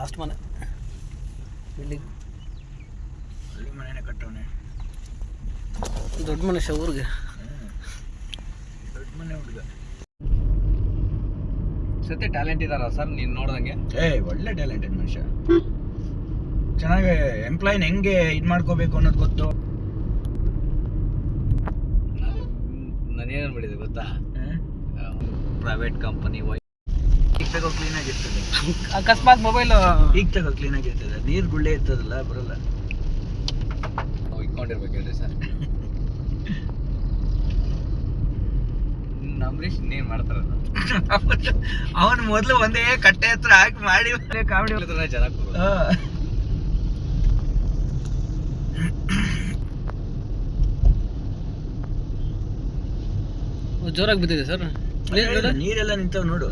Last ಮನೆ building ಅಲ್ಲಿ ಮನೆನೇ ಕಟ್ಟವನೆ. ದೊಡ್ಡ ಮನುಷ್ಯ ಊರಿಗೆ. ದೊಡ್ಡ ಮನೆ ಹುಡುಗ. ಸತ್ಯ ಟ್ಯಾಲೆಂಟ್ ಇದಾರ ಸರ್ ನೀನು ನೋಡ್ದಂಗೆ? ಒಳ್ಳೆ ಟ್ಯಾಲೆಂಟೆಡ್ ಮನುಷ್ಯ. ಚೆನ್ನಾಗಿ ಎಂಪ್ಲಾಯ್ನ ಹೆಂಗೆ ಇದು ಮಾಡ್ಕೋಬೇಕು ಅನ್ನೋದು ಗೊತ್ತು. ನಾನೇನು ಅನ್ಬಿಟ್ಟಿದೆ ಗೊತ್ತಾ, ಪ್ರೈವೇಟ್ ಕಂಪನಿ ಈಗ ತಗೋ ಕ್ಲೀನಾಗಿ ಇರ್ತದೆ. ಅಕಸ್ಮಾತ್ ಮೊಬೈಲ್ ಈಗ ತಗೋ ಕ್ಲೀನಾಗಿ ಇರ್ತದೆ. ನೀರು ಗುಳ್ಳೆ ಇರ್ತದಲ್ಲ, ಬರಲ್ಲ. ಇಟ್ಕೊಂಡಿರ್ಬೇಕು ಹೇಳ್ರಿ ಸರ್. ಅಂಬರೀಷ್ ಇನ್ನೇನು ಮಾಡ್ತಾರ? ಅವನು ಮೊದಲು ಒಂದೇ ಕಟ್ಟೆ ಹತ್ರ ಹಾಕಿ ಮಾಡಿ ಕಾಮಿಡಿ ಜನ ಜೋರಾಗಿ ಬಿದ್ದಿದೆ ಸರ್. ನೀರೆಲ್ಲ ನಿಂತವ್ ನೋಡು.